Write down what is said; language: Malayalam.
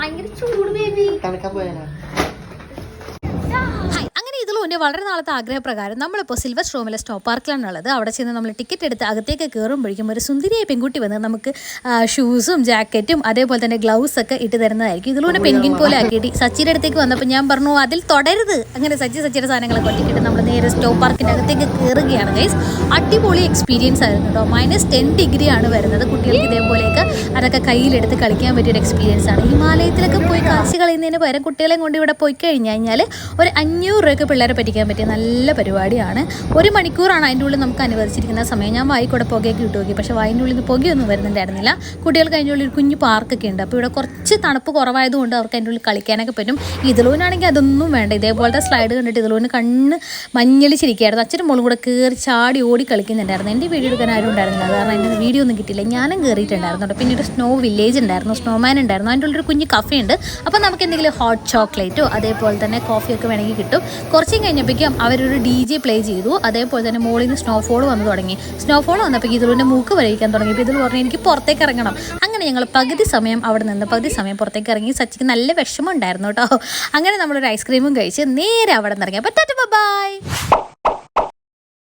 ഭയങ്കര ചൂട് ബേബി. അങ്ങനെ ഇതിലൂടെ വളരെ നാളത്തെ ആഗ്രഹപ്രകാരം നമ്മളിപ്പോൾ സിൽവർ സ്ട്രോമിലെ സ്റ്റോപ്പ് പാർക്കിലാണ് ഉള്ളത്. അവിടെ ചെന്ന് നമ്മൾ ടിക്കറ്റ് എടുത്ത് അകത്തേക്ക് കയറുമ്പോഴേക്കും ഒരു സുന്ദരിയായ പെൺകുട്ടി വന്ന് നമുക്ക് ഷൂസും ജാക്കറ്റും അതേപോലെ തന്നെ ഗ്ലൗസ് ഒക്കെ ഇട്ട് തരുന്നതായിരിക്കും. ഇതിലൂടെ പെൻഗിൻ പോലെ ആക്കിയിട്ട് സച്ചിയുടെ അടുത്തേക്ക് വന്നപ്പോൾ ഞാൻ പറഞ്ഞു അതിൽ തുടരുത്. അങ്ങനെ സച്ചിയുടെ സാധനങ്ങളൊക്കെ ഒട്ടിക്കിട്ട് നമ്മൾ നേരെ സ്റ്റോപ്പ് പാർക്കിൻ്റെ അകത്തേക്ക് കയറുകയാണ് ഗൈസ്. അടിപൊളി എക്സ്പീരിയൻസ് ആയിരുന്നു കേട്ടോ. -10 ഡിഗ്രി ആണ് വരുന്നത്. കുട്ടികൾക്ക് ഇതേപോലെയൊക്കെ അതൊക്കെ കയ്യിലെടുത്ത് കളിക്കാൻ പറ്റിയൊരു എക്സ്പീരിയൻസ് ആണ്. ഹിമാലയത്തിലൊക്കെ പോയി കാശ് കളയുന്നതിന് പകരം കുട്ടികളെയും കൊണ്ട് ഇവിടെ പോയി കഴിഞ്ഞാൽ ഒരു 500 രൂപയ്ക്ക് പിള്ളേരെ പറ്റിക്കാൻ പറ്റിയ നല്ല പരിപാടിയാണ്. 1 മണിക്കൂറാണ് അതിൻ്റെ ഉള്ളിൽ നമുക്ക് അനുവദിച്ചിരിക്കുന്ന സമയം. ഞാൻ വായിക്കൂടെ പുകയൊക്കെ ഇട്ട് നോക്കി, പക്ഷേ വായിൻ്റെ ഉള്ളിൽ നിന്ന് പുകയൊന്നും വരുന്നുണ്ടായിരുന്നില്ല. കുട്ടികൾക്ക് അതിൻ്റെ ഉള്ളിൽ ഒരു കുഞ്ഞു പാർക്കൊക്കെ ഉണ്ട്. അപ്പോൾ ഇവിടെ കുറച്ച് തണുപ്പ് കുറവായതുകൊണ്ട് അവർക്ക് അതിൻ്റെ ഉള്ളിൽ കളിക്കാനൊക്കെ പറ്റും. ഇതിലൂനാണെങ്കിൽ അതൊന്നും വേണ്ട. ഇതേപോലത്തെ സ്ലൈഡ് കണ്ടിട്ട് ഇതിലൂന് കണ്ണ് മഞ്ഞളിച്ചിരിക്കുകയായിരുന്നു. അച്ഛനും മോളും കൂടെ കയറി ചാടി ഓടി കളിക്കുന്നുണ്ടായിരുന്നു. എൻ്റെ വീഡിയോ എടുക്കാൻ ആരും ഉണ്ടായിരുന്നില്ല, കാരണം എൻ്റെ വീഡിയോ ഒന്നും കിട്ടിയില്ല. ഞാനും കയറിയിട്ടുണ്ടായിരുന്നു. പിന്നീട് സ്നോ വില്ലേജ് ഉണ്ടായിരുന്നു, സ്നോമാൻ ഉണ്ടായിരുന്നു. അതിൻ്റെ ഉള്ളൊരു കുഞ്ഞ് കഫേ ഉണ്ട്. അപ്പോൾ നമുക്ക് എന്തെങ്കിലും ഹോട്ട് ചോക്ലേറ്റോ അതേപോലെ തന്നെ കോഫിയൊക്കെ വേണമെങ്കിൽ കിട്ടും. കുറച്ചും കഴിഞ്ഞപ്പോഴേക്കും അവരൊരു DJ പ്ലേ ചെയ്തു. അതേപോലെ തന്നെ മോളിൽ നിന്ന് സ്നോഫോൾ വന്നു തുടങ്ങി. സ്നോഫോൾ വന്നപ്പോൾ ഇതിലൂടെ മൂക്ക് വരയിക്കാൻ തുടങ്ങി. അപ്പോൾ ഇതിൽ പറഞ്ഞു എനിക്ക് പുറത്തേക്ക് ഇറങ്ങണം. അങ്ങനെ ഞങ്ങൾ പകുതി സമയം അവിടെ നിന്ന് പകുതി സമയം പുറത്തേക്ക് ഇറങ്ങി. സച്ചിക്ക് നല്ല വിഷമം ഉണ്ടായിരുന്നു കേട്ടോ. അങ്ങനെ നമ്മളൊരു ഐസ്ക്രീമും കഴിച്ച് നേരെ അവിടെ നിന്ന് ഇറങ്ങി. അപ്പോൾ ബൈ.